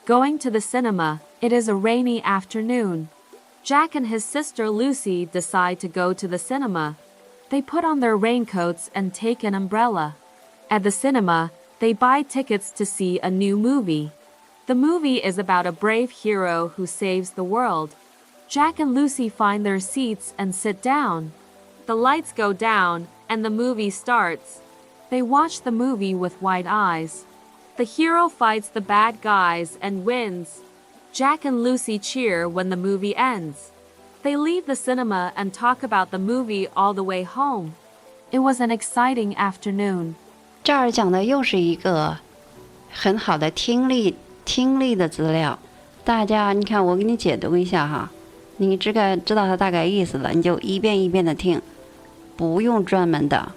Going to the cinema. It is a rainy afternoon. Jack and his sister Lucy decide to go to the cinema. They put on their raincoats and take an umbrella. At the cinema, they buy tickets to see a new movie. The movie is about a brave hero who saves the world. Jack and Lucy find their seats and sit down. The lights go down, and the movie starts. They watch the movie with wide eyes. The hero fights the bad guys and wins. Jack and Lucy cheer when the movie ends. They leave the cinema and talk about the movie all the way home. It was an exciting afternoon. 这儿讲的又是一个很好的听力的资料。大家，你看我给你解读一下哈，你知道它大概意思了，你就一遍一遍的听，不用专门的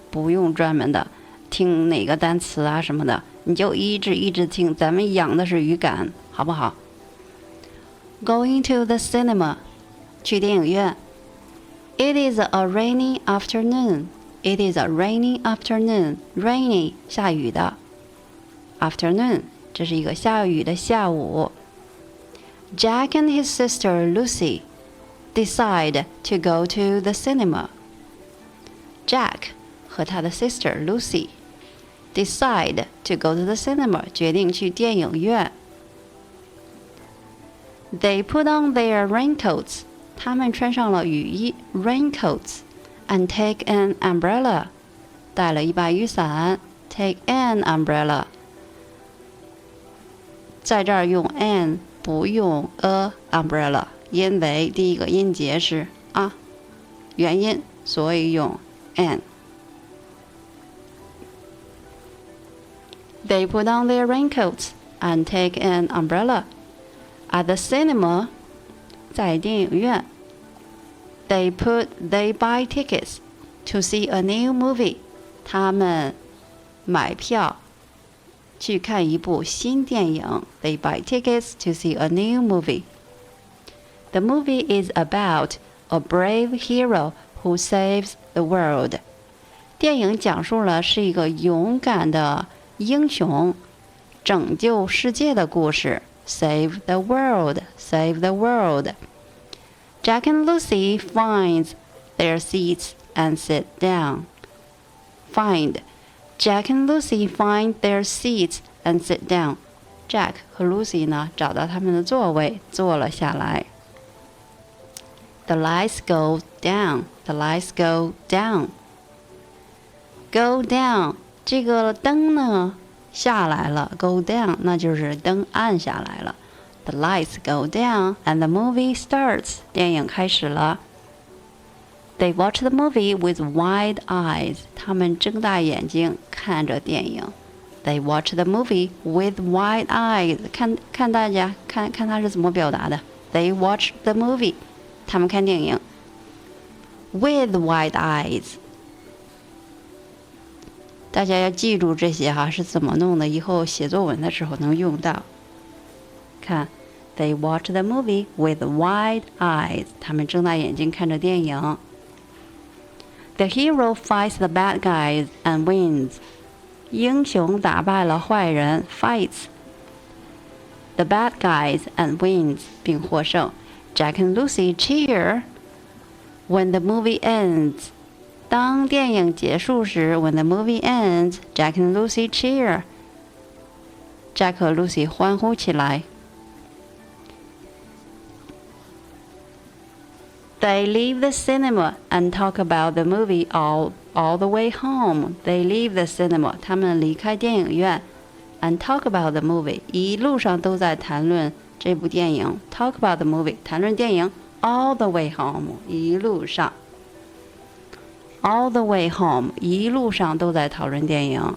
听哪个单词啊什么的，你就一直听，咱们养的是语感，好不好？Going to the cinema， 去电影院。It is a rainy afternoon. It is a rainy afternoon. Rainy， 下雨的。Afternoon， 这是一个下雨的下午。Jack and his sister Lucy decide to go to the cinema. Jack 和他的 sister Lucy decide to go to the cinema， 决定去电影院。They put on their raincoats. 他们穿上了雨衣 raincoats and take an umbrella. 带了一把雨伞 take an umbrella. 在这儿用 an 不用 a umbrella， 因为第一个音节是啊元音，所以用 an. They put on their raincoats and take an umbrella.At the cinema， 在电影院 they buy tickets to see a new movie， 他们买票去看一部新电影 They buy tickets to see a new movie. The movie is about a brave hero who saves the world. 电影讲述了是一个勇敢的英雄拯救世界的故事Save the world, save the world. Jack and Lucy find their seats and sit down. Find. Jack and Lucy find their seats and sit down. Jack 和 Lucy 呢，找到他们的座位，坐了下来。The lights go down. The lights go down. Go down. 这个灯呢？下来了 go down 那就是灯暗下来了 The lights go down and the movie starts 电影开始了 They watch the movie with wide eyes 他们睁大眼睛看着电影 They watch the movie with wide eyes 看大家看他是怎么表达的 They watch the movie 他们看电影 with wide eyes大家要记住这些哈是怎么弄的，以后写作文的时候能用到。看 ，They watch the movie with wide eyes。他们睁大眼睛看着电影。The hero fights the bad guys and wins。英雄打败了坏人 ，fights the bad guys and wins， 并获胜。Jack and Lucy cheer when the movie ends。当电影结束时 ，When the movie ends, Jack and Lucy cheer. Jack 和 Lucy 欢呼起来。They leave the cinema and talk about the movie all the way home. They leave the cinema. 他们离开电影院 and talk about the movie. 一路上都在谈论这部电影。Talk about the movie. 谈论电影 all the way home. 一路上。All the way home， 一路上都在讨论电影。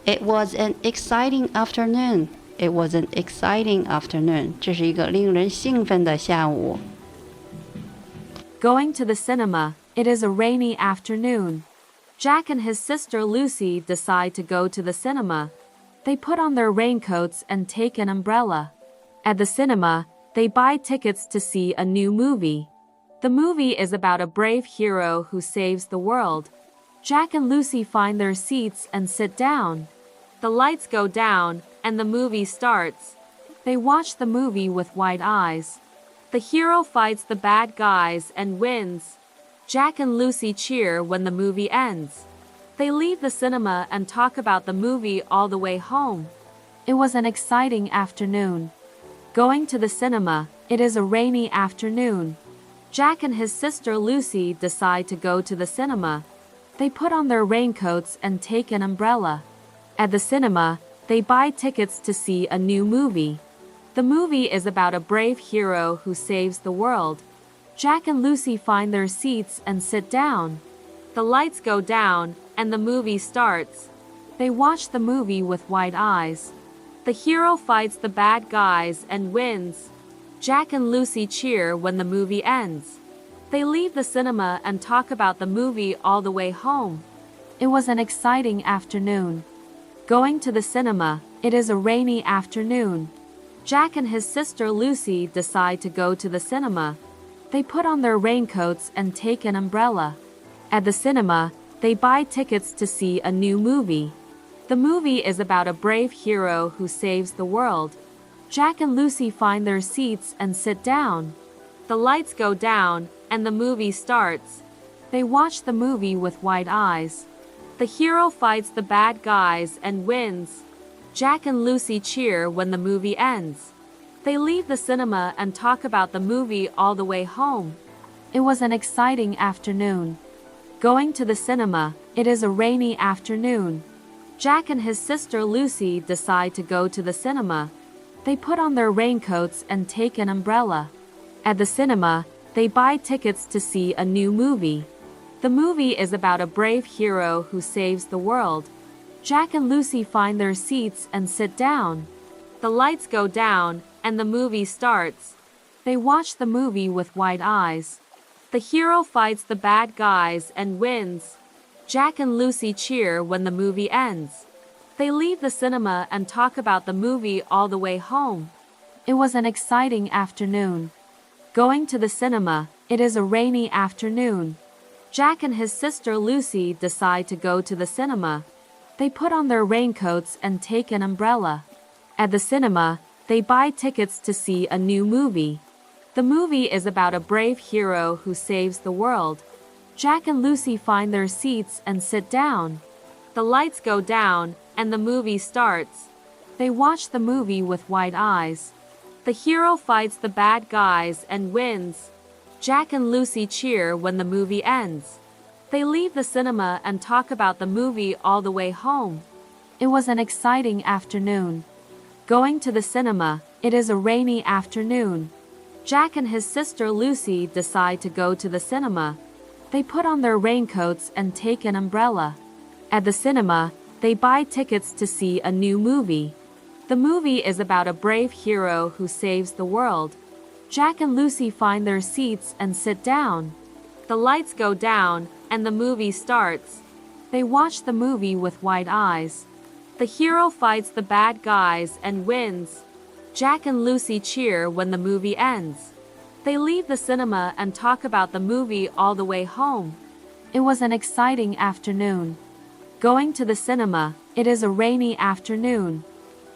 It was an exciting afternoon. It was an exciting afternoon. 这是一个令人兴奋的下午。Going to the cinema. It is a rainy afternoon. Jack and his sister Lucy decide to go to the cinema. They put on their raincoats and take an umbrella. At the cinema, they buy tickets to see a new movie. The movie is about a brave hero who saves the world. Jack and Lucy find their seats and sit down. The lights go down, and the movie starts. They watch the movie with wide eyes. The hero fights the bad guys and wins. Jack and Lucy cheer when the movie ends. They leave the cinema and talk about the movie all the way home. It was an exciting afternoon. Going to the cinema, it is a rainy afternoon. Jack and his sister Lucy decide to go to the cinema. They put on their raincoats and take an umbrella. At the cinema, they buy tickets to see a new movie. The movie is about a brave hero who saves the world. Jack and Lucy find their seats and sit down. The lights go down, and the movie starts. They watch the movie with wide eyes. The hero fights the bad guys and wins. Jack and Lucy cheer when the movie ends. They leave the cinema and talk about the movie all the way home. It was an exciting afternoon. Going to the cinema, it is a rainy afternoon. Jack and his sister Lucy decide to go to the cinema. They put on their raincoats and take an umbrella. At the cinema, they buy tickets to see a new movie. The movie is about a brave hero who saves the world. Jack and Lucy find their seats and sit down. The lights go down, and the movie starts. They watch the movie with wide eyes. The hero fights the bad guys and wins. Jack and Lucy cheer when the movie ends. They leave the cinema and talk about the movie all the way home. It was an exciting afternoon. Going to the cinema, it is a rainy afternoon. Jack and his sister Lucy decide to go to the cinema. They put on their raincoats and take an umbrella. At the cinema, they buy tickets to see a new movie. The movie is about a brave hero who saves the world. Jack and Lucy find their seats and sit down. The lights go down, and the movie starts. They watch the movie with wide eyes. The hero fights the bad guys and wins. Jack and Lucy cheer when the movie ends. They leave the cinema and talk about the movie all the way home. It was an exciting afternoon. Going to the cinema, it is a rainy afternoon. Jack and his sister Lucy decide to go to the cinema. They put on their raincoats and take an umbrella. At the cinema, they buy tickets to see a new movie. The movie is about a brave hero who saves the world. Jack and Lucy find their seats and sit down. The lights go down, and the movie starts. They watch the movie with wide eyes. The hero fights the bad guys and wins. Jack and Lucy cheer when the movie ends. They leave the cinema and talk about the movie all the way home. It was an exciting afternoon. Going to the cinema, it is a rainy afternoon. Jack and his sister Lucy decide to go to the cinema. They put on their raincoats and take an umbrella. At the cinema, they buy tickets to see a new movie. The movie is about a brave hero who saves the world. Jack and Lucy find their seats and sit down. The lights go down, and the movie starts. They watch the movie with wide eyes. The hero fights the bad guys and wins. Jack and Lucy cheer when the movie ends. They leave the cinema and talk about the movie all the way home. It was an exciting afternoon. Going to the cinema, it is a rainy afternoon.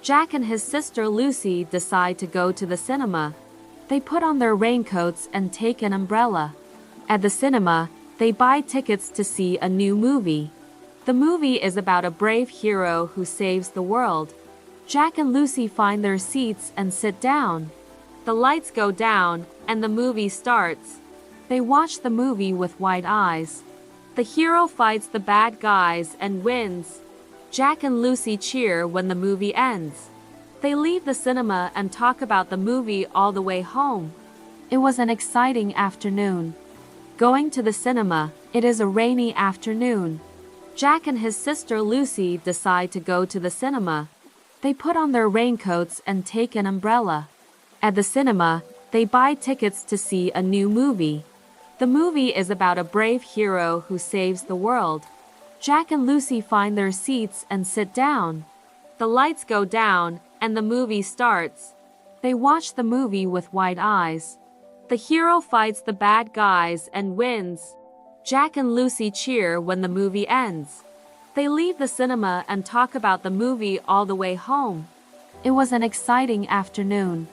Jack and his sister Lucy decide to go to the cinema. They put on their raincoats and take an umbrella. At the cinema, they buy tickets to see a new movie. The movie is about a brave hero who saves the world. Jack and Lucy find their seats and sit down. The lights go down, and the movie starts. They watch the movie with wide eyes. The hero fights the bad guys and wins. Jack and Lucy cheer when the movie ends. They leave the cinema and talk about the movie all the way home. It was an exciting afternoon. Going to the cinema, it is a rainy afternoon. Jack and his sister Lucy decide to go to the cinema. They put on their raincoats and take an umbrella. At the cinema, they buy tickets to see a new movie. The movie is about a brave hero who saves the world. Jack and Lucy find their seats and sit down. The lights go down, and the movie starts. They watch the movie with wide eyes. The hero fights the bad guys and wins. Jack and Lucy cheer when the movie ends. They leave the cinema and talk about the movie all the way home. It was an exciting afternoon.